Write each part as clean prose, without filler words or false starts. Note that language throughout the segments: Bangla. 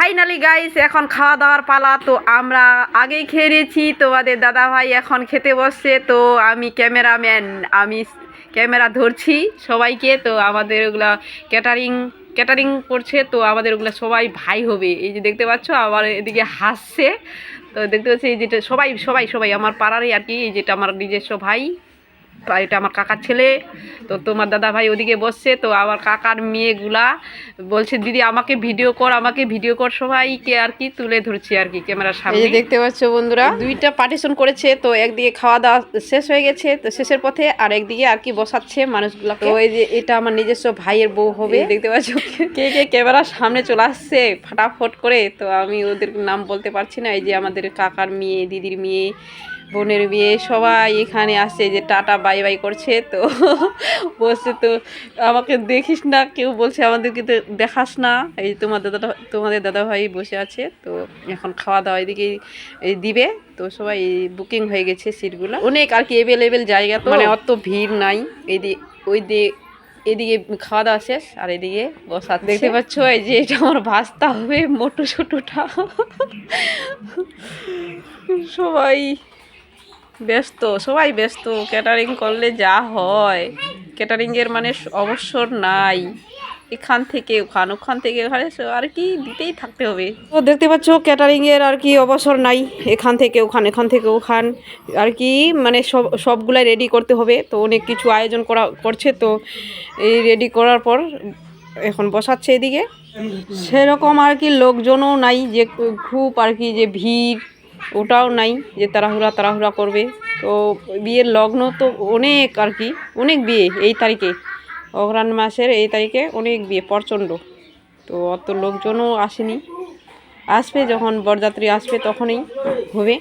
ফাইনালি গাইস এখন খাওয়া দাওয়ার পালা। তো আমরা আগেই খেয়ে নিয়েছি, তোমাদের দাদা ভাই এখন খেতে বসছে। তো আমি ক্যামেরাম্যান, আমি ক্যামেরা ধরছি সবাইকে। তো আমাদের ওগুলা ক্যাটারিং করছে, তো আমাদের ওগুলা সবাই ভাই হবে। এই যে দেখতে পাচ্ছ আমার এদিকে হাসছে। তো দেখতে পাচ্ছি এই যেটা সবাই সবাই সবাই আমার পাড়ারই আর কি। এই যেটা আমার নিজস্ব ভাই, এটা আমার কাকার ছেলে। তো তোমার দাদা ভাই ওদিকে বসছে। তো আমার কাকার মেয়েগুলা বলছে দিদি আমাকে ভিডিও কর, সবাইকে আর কি তুলে ধরছি আর কি ক্যামেরার সামনে। দেখতে পাচ্ছ বন্ধুরা, দুইটা পার্টিশন করেছে। তো একদিকে খাওয়া দাওয়া শেষ হয়ে গেছে, তো শেষের পথে, আর একদিকে আর কি বসাচ্ছে মানুষগুলাকে। তো এই যে এটা আমার নিজস্ব ভাইয়ের বউ হবে। দেখতে পাচ্ছ কে কে ক্যামেরার সামনে চলে আসছে ফাটাফট করে। তো আমি ওদের নাম বলতে পারছি না। এই যে আমাদের কাকার মেয়ে, দিদির মেয়ে, বোনের বিয়ে, সবাই এখানে আসছে। যে টাটা বাই বাই করছে। তো বলছে তো আমাকে দেখিস না, কেউ বলছে আমাদেরকে তো দেখাস না। এই তোমাদের দাদা ভাই বসে আছে। তো এখন খাওয়া দাওয়া এদিকে এই দিবে। তো সবাই বুকিং হয়ে গেছে সিটগুলো, অনেক আর কি অ্যাভেলেবেল জায়গা, তো মানে অত ভিড় নাই। এদিকে খাওয়া দাওয়া শেষ, আর এদিকে বসা। দেখতে পাচ্ছ এই যে এটা আমার ভাস্তা হবে, মোটু ছোটুটা। সবাই ব্যস্ত। ক্যাটারিং করলে যা হয়, ক্যাটারিংয়ের মানে অবসর নাই। এখান থেকে ওখান থেকে ওখানে আর কি দিতেই থাকতে হবে। তো দেখতে পাচ্ছ ক্যাটারিংয়ের আর কি অবসর নাই। এখান থেকে ওখান আর কি মানে সবগুলাই রেডি করতে হবে। তো অনেক কিছু আয়োজন করছে। তো এই রেডি করার পর এখন বসাচ্ছে এদিকে। সেরকম আর কি লোকজনও নাই যে খুব আর কি যে ভিড়, ওটাও নাই যে তাড়াহুড়া করবে। তো বিয়ের লগ্ন তো অনেক আর কি, অনেক বিয়ে এই তারিখে, অঘ্রাণ মাসের এই তারিখে অনেক বিয়ে প্রচণ্ড। তো অত লোকজনও আসেনি, আসবে যখন বরযাত্রী আসবে তখনই হবে।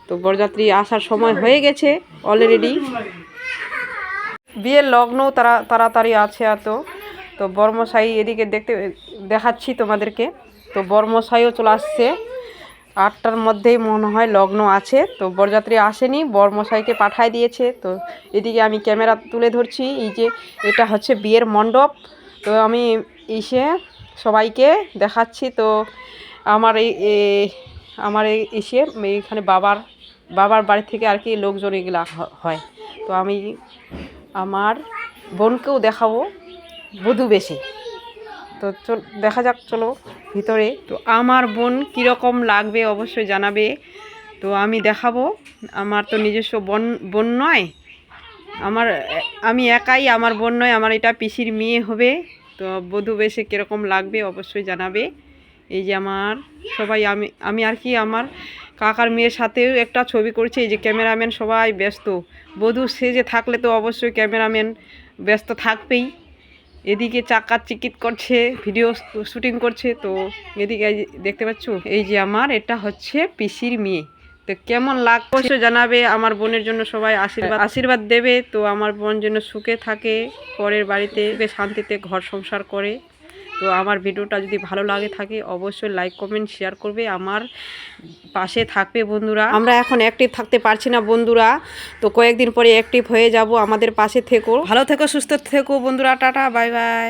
তো বরযাত্রী আসার সময় হয়ে গেছে অলরেডি। বিয়ের লগ্ন তাড়াতাড়ি আছে এত। তো বর্মশাই এদিকে দেখাচ্ছি তোমাদেরকে। তো বর্মশাইও চলে আসছে, 8টার মধ্যেই মনে হয় লগ্ন আছে। তো বরযাত্রী আসেনি, বরমশাইকে পাঠায় দিয়েছে। তো এদিকে আমি ক্যামেরা তুলে ধরছি। এই যে এটা হচ্ছে বিয়ের মণ্ডপ। তো আমি সবাইকে দেখাচ্ছি। তো আমার এইখানে বাবার বাড়ি থেকে আর কি লোকজন এগুলা হয়। তো আমি আমার বোনকেও দেখাবো বধূ বেশি। তো দেখা যাক, চলো ভিতরে। তো আমার বোন কীরকম লাগবে অবশ্যই জানাবে। তো আমি দেখাবো। আমার তো নিজস্ব বোন নয়, আমি একাই, আমার বোন নয়, আমার এটা পিসির মেয়ে হবে। তো বধূ বেশে কীরকম লাগবে অবশ্যই জানাবে। এই যে আমার সবাই, আমি আর কি আমার কাকার মেয়ের সাথেও একটা ছবি করছি। এই যে ক্যামেরাম্যান সবাই ব্যস্ত। বধূ সেজে থাকলে তো অবশ্যই ক্যামেরাম্যান ব্যস্ত থাকবেই। এদিকে চিকিৎ করছে, ভিডিও শুটিং করছে। তো এদিকে দেখতে পাচ্ছ এই যে আমার এটা হচ্ছে পিসির মেয়ে। তো কেমন লাগছে জানাবে। আমার বোনের জন্য সবাই আশীর্বাদ দেবে। তো আমার বোন যেন সুখে থাকে, পরের বাড়িতে শান্তিতে ঘর সংসার করে। তো আমার ভিডিওটা যদি ভালো থাকে অবশ্যই লাইক কমেন্ট শেয়ার করবে, আমার পাশে থাকবে বন্ধুরা। আমরা এখন অ্যাক্টিভ থাকতে পারছি না বন্ধুরা, তো কয়েকদিন পরে অ্যাক্টিভ হয়ে যাব। আমাদের পাশে থেকো, ভালো থেকো, সুস্থ থেকো বন্ধুরা। Tata bye bye.